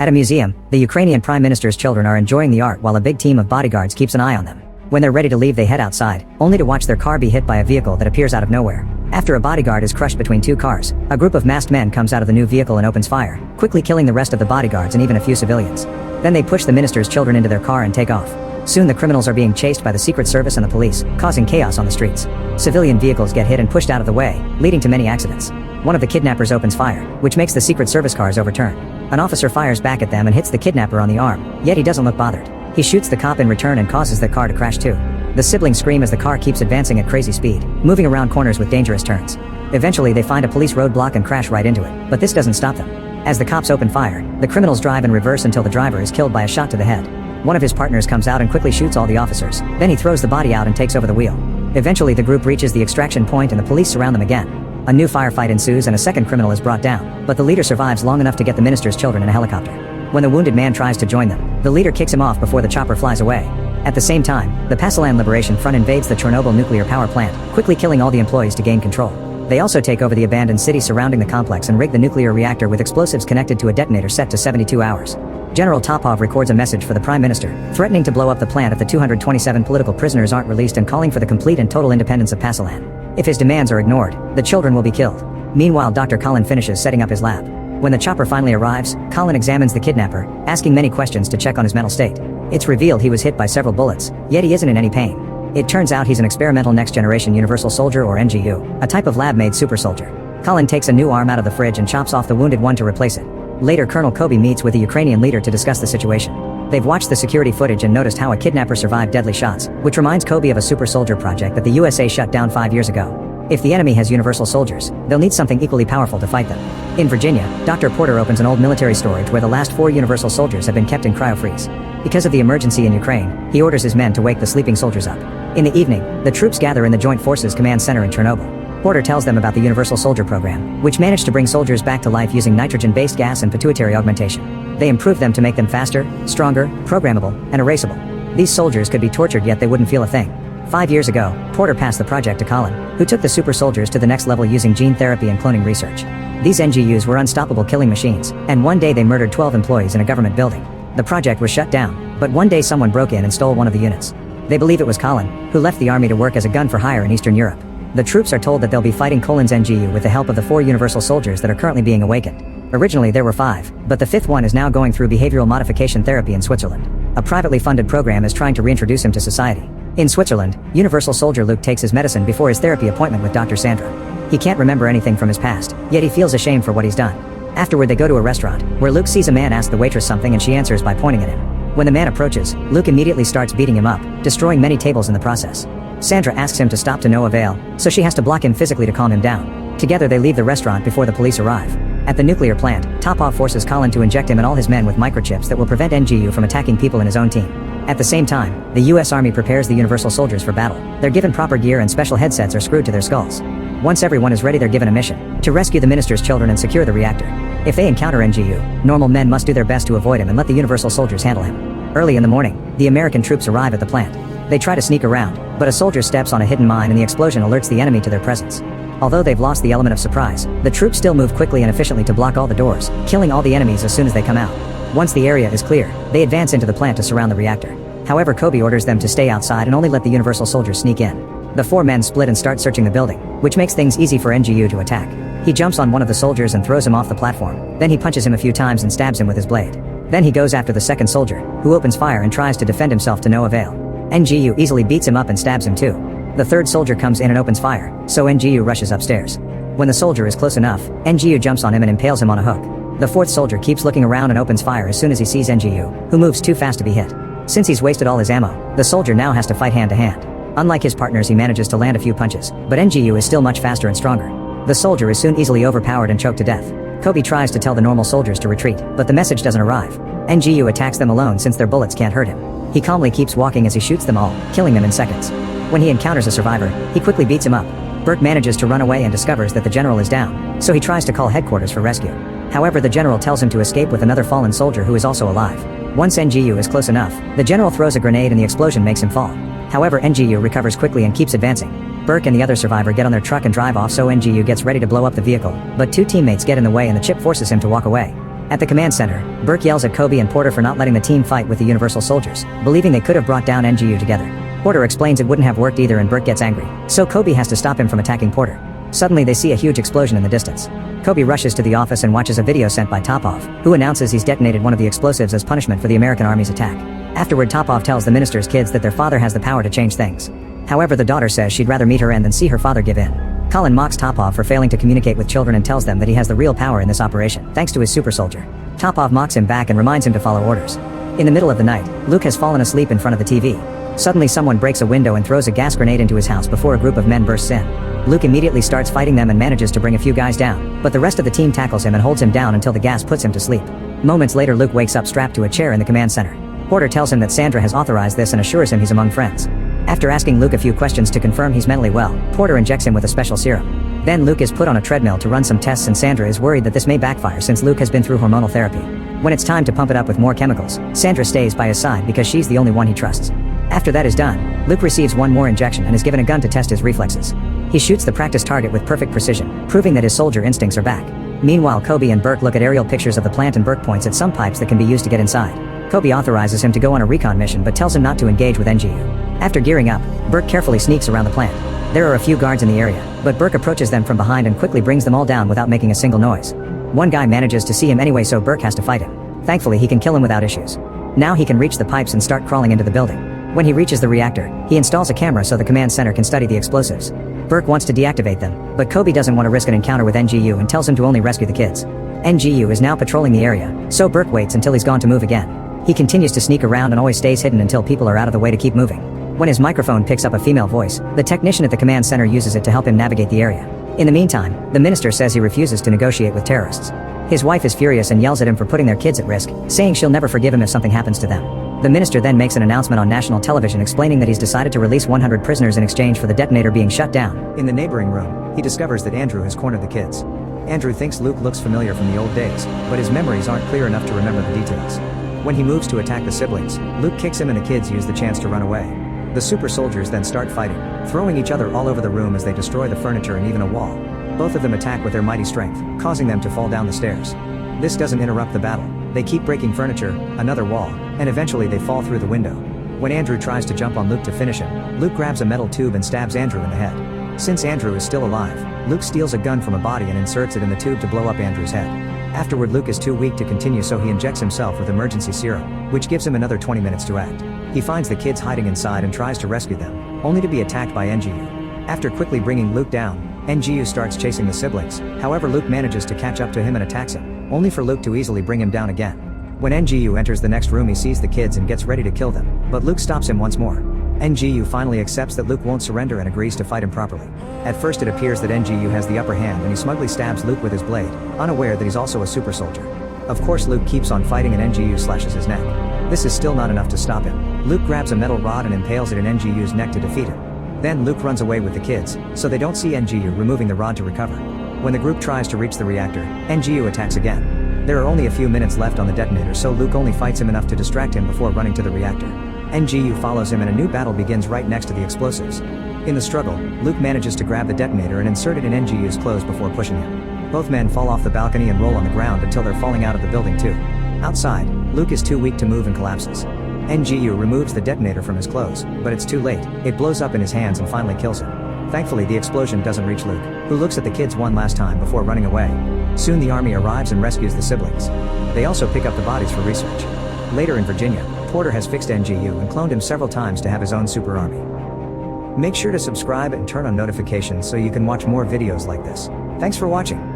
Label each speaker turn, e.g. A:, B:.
A: At a museum, the Ukrainian Prime Minister's children are enjoying the art while a big team of bodyguards keeps an eye on them. When they're ready to leave, they head outside, only to watch their car be hit by a vehicle that appears out of nowhere. After a bodyguard is crushed between two cars, a group of masked men comes out of the new vehicle and opens fire, quickly killing the rest of the bodyguards and even a few civilians. Then they push the minister's children into their car and take off. Soon the criminals are being chased by the Secret Service and the police, causing chaos on the streets. Civilian vehicles get hit and pushed out of the way, leading to many accidents. One of the kidnappers opens fire, which makes the Secret Service cars overturn. An officer fires back at them and hits the kidnapper on the arm, yet he doesn't look bothered. He shoots the cop in return and causes the car to crash too. The siblings scream as the car keeps advancing at crazy speed, moving around corners with dangerous turns. Eventually they find a police roadblock and crash right into it, but this doesn't stop them. As the cops open fire, the criminals drive in reverse until the driver is killed by a shot to the head. One of his partners comes out and quickly shoots all the officers, then he throws the body out and takes over the wheel. Eventually the group reaches the extraction point and the police surround them again. A new firefight ensues and a second criminal is brought down, but the leader survives long enough to get the minister's children in a helicopter. When the wounded man tries to join them, the leader kicks him off before the chopper flies away. At the same time, the Pasilan Liberation Front invades the Chernobyl nuclear power plant, quickly killing all the employees to gain control. They also take over the abandoned city surrounding the complex and rig the nuclear reactor with explosives connected to a detonator set to 72 hours. General Topov records a message for the Prime Minister, threatening to blow up the plant if the 227 political prisoners aren't released and calling for the complete and total independence of Pasilan. If his demands are ignored, the children will be killed. Meanwhile, Dr. Colin finishes setting up his lab. When the chopper finally arrives, Colin examines the kidnapper, asking many questions to check on his mental state. It's revealed he was hit by several bullets, yet he isn't in any pain. It turns out he's an experimental next-generation universal soldier or NGU, a type of lab-made super soldier. Colin takes a new arm out of the fridge and chops off the wounded one to replace it. Later, Colonel Kobe meets with the Ukrainian leader to discuss the situation. They've watched the security footage and noticed how a kidnapper survived deadly shots, which reminds Kobe of a super soldier project that the USA shut down 5 years ago. If the enemy has universal soldiers, they'll need something equally powerful to fight them. In Virginia, Dr. Porter opens an old military storage where the last 4 universal soldiers have been kept in cryo-freeze. Because of the emergency in Ukraine, he orders his men to wake the sleeping soldiers up. In the evening, the troops gather in the Joint Forces Command Center in Chernobyl. Porter tells them about the Universal Soldier Program, which managed to bring soldiers back to life using nitrogen-based gas and pituitary augmentation. They improved them to make them faster, stronger, programmable, and erasable. These soldiers could be tortured yet they wouldn't feel a thing. 5 years ago, Porter passed the project to Colin, who took the super soldiers to the next level using gene therapy and cloning research. These NGUs were unstoppable killing machines, and one day they murdered 12 employees in a government building. The project was shut down, but one day someone broke in and stole one of the units. They believe it was Colin, who left the army to work as a gun for hire in Eastern Europe. The troops are told that they'll be fighting Colin's NGU with the help of the 4 universal soldiers that are currently being awakened. Originally there were 5, but the 5th one is now going through behavioral modification therapy in Switzerland. A privately funded program is trying to reintroduce him to society. In Switzerland, Universal Soldier Luke takes his medicine before his therapy appointment with Dr. Sandra. He can't remember anything from his past, yet he feels ashamed for what he's done. Afterward they go to a restaurant, where Luke sees a man ask the waitress something and she answers by pointing at him. When the man approaches, Luke immediately starts beating him up, destroying many tables in the process. Sandra asks him to stop to no avail, so she has to block him physically to calm him down. Together they leave the restaurant before the police arrive. At the nuclear plant, Topov forces Colin to inject him and all his men with microchips that will prevent NGU from attacking people in his own team. At the same time, the US Army prepares the Universal Soldiers for battle. They're given proper gear and special headsets are screwed to their skulls. Once everyone is ready, they're given a mission to rescue the minister's children and secure the reactor. If they encounter NGU, normal men must do their best to avoid him and let the Universal Soldiers handle him. Early in the morning, the American troops arrive at the plant. They try to sneak around, but a soldier steps on a hidden mine and the explosion alerts the enemy to their presence. Although they've lost the element of surprise, the troops still move quickly and efficiently to block all the doors, killing all the enemies as soon as they come out. Once the area is clear, they advance into the plant to surround the reactor. However, Kobe orders them to stay outside and only let the Universal Soldiers sneak in. The 4 men split and start searching the building, which makes things easy for NGU to attack. He jumps on one of the soldiers and throws him off the platform, then he punches him a few times and stabs him with his blade. Then he goes after the second soldier, who opens fire and tries to defend himself to no avail. NGU easily beats him up and stabs him too. The third soldier comes in and opens fire, so NGU rushes upstairs. When the soldier is close enough, NGU jumps on him and impales him on a hook. The 4th soldier keeps looking around and opens fire as soon as he sees NGU, who moves too fast to be hit. Since he's wasted all his ammo, the soldier now has to fight hand to hand. Unlike his partners, he manages to land a few punches, but NGU is still much faster and stronger. The soldier is soon easily overpowered and choked to death. Kobe tries to tell the normal soldiers to retreat, but the message doesn't arrive. NGU attacks them alone since their bullets can't hurt him. He calmly keeps walking as he shoots them all, killing them in seconds. When he encounters a survivor, he quickly beats him up. Bert manages to run away and discovers that the general is down, so he tries to call headquarters for rescue. However, the general tells him to escape with another fallen soldier who is also alive. Once NGU is close enough, the general throws a grenade and the explosion makes him fall. However, NGU recovers quickly and keeps advancing. Burke and the other survivor get on their truck and drive off, so NGU gets ready to blow up the vehicle, but 2 teammates get in the way and the chip forces him to walk away. At the command center, Burke yells at Kobe and Porter for not letting the team fight with the Universal Soldiers, believing they could have brought down NGU together. Porter explains it wouldn't have worked either and Burke gets angry, so Kobe has to stop him from attacking Porter. Suddenly they see a huge explosion in the distance. Kobe rushes to the office and watches a video sent by Topov, who announces he's detonated one of the explosives as punishment for the American Army's attack. Afterward, Topov tells the minister's kids that their father has the power to change things. However, the daughter says she'd rather meet her end than see her father give in. Colin mocks Topov for failing to communicate with children and tells them that he has the real power in this operation, thanks to his super soldier. Topov mocks him back and reminds him to follow orders. In the middle of the night, Luke has fallen asleep in front of the TV. Suddenly someone breaks a window and throws a gas grenade into his house before a group of men bursts in. Luke immediately starts fighting them and manages to bring a few guys down, but the rest of the team tackles him and holds him down until the gas puts him to sleep. Moments later, Luke wakes up strapped to a chair in the command center. Porter tells him that Sandra has authorized this and assures him he's among friends. After asking Luke a few questions to confirm he's mentally well, Porter injects him with a special serum. Then Luke is put on a treadmill to run some tests and Sandra is worried that this may backfire since Luke has been through hormonal therapy. When it's time to pump it up with more chemicals, Sandra stays by his side because she's the only one he trusts. After that is done, Luke receives one more injection and is given a gun to test his reflexes. He shoots the practice target with perfect precision, proving that his soldier instincts are back. Meanwhile, Kobe and Burke look at aerial pictures of the plant and Burke points at some pipes that can be used to get inside. Kobe authorizes him to go on a recon mission but tells him not to engage with NGU. After gearing up, Burke carefully sneaks around the plant. There are a few guards in the area, but Burke approaches them from behind and quickly brings them all down without making a single noise. One guy manages to see him anyway, so Burke has to fight him. Thankfully, he can kill him without issues. Now he can reach the pipes and start crawling into the building. When he reaches the reactor, he installs a camera so the command center can study the explosives. Burke wants to deactivate them, but Kobe doesn't want to risk an encounter with NGU and tells him to only rescue the kids. NGU is now patrolling the area, so Burke waits until he's gone to move again. He continues to sneak around and always stays hidden until people are out of the way to keep moving. When his microphone picks up a female voice, the technician at the command center uses it to help him navigate the area. In the meantime, the minister says he refuses to negotiate with terrorists. His wife is furious and yells at him for putting their kids at risk, saying she'll never forgive him if something happens to them. The minister then makes an announcement on national television explaining that he's decided to release 100 prisoners in exchange for the detonator being shut down. In the neighboring room, he discovers that Andrew has cornered the kids. Andrew thinks Luke looks familiar from the old days, but his memories aren't clear enough to remember the details. When he moves to attack the siblings, Luke kicks him and the kids use the chance to run away. The super soldiers then start fighting, throwing each other all over the room as they destroy the furniture and even a wall. Both of them attack with their mighty strength, causing them to fall down the stairs. This doesn't interrupt the battle. They keep breaking furniture, another wall, and eventually they fall through the window. When Andrew tries to jump on Luke to finish him, Luke grabs a metal tube and stabs Andrew in the head. Since Andrew is still alive, Luke steals a gun from a body and inserts it in the tube to blow up Andrew's head. Afterward, Luke is too weak to continue, so he injects himself with emergency serum, which gives him another 20 minutes to act. He finds the kids hiding inside and tries to rescue them, only to be attacked by NGU. After quickly bringing Luke down, NGU starts chasing the siblings. However, Luke manages to catch up to him and attacks him, only for Luke to easily bring him down again. When NGU enters the next room, he sees the kids and gets ready to kill them, but Luke stops him once more. NGU finally accepts that Luke won't surrender and agrees to fight him properly. At first it appears that NGU has the upper hand and he smugly stabs Luke with his blade, unaware that he's also a super soldier. Of course, Luke keeps on fighting and NGU slashes his neck. This is still not enough to stop him. Luke grabs a metal rod and impales it in NGU's neck to defeat him. Then Luke runs away with the kids, so they don't see NGU removing the rod to recover. When the group tries to reach the reactor, NGU attacks again. There are only a few minutes left on the detonator, so Luke only fights him enough to distract him before running to the reactor. NGU follows him and a new battle begins right next to the explosives. In the struggle, Luke manages to grab the detonator and insert it in NGU's clothes before pushing him. Both men fall off the balcony and roll on the ground until they're falling out of the building too. Outside, Luke is too weak to move and collapses. NGU removes the detonator from his clothes, but it's too late. It blows up in his hands and finally kills him. Thankfully, the explosion doesn't reach Luke, who looks at the kids one last time before running away. Soon the army arrives and rescues the siblings. They also pick up the bodies for research. Later in Virginia, Porter has fixed NGU and cloned him several times to have his own super army. Make sure to subscribe and turn on notifications so you can watch more videos like this. Thanks for watching.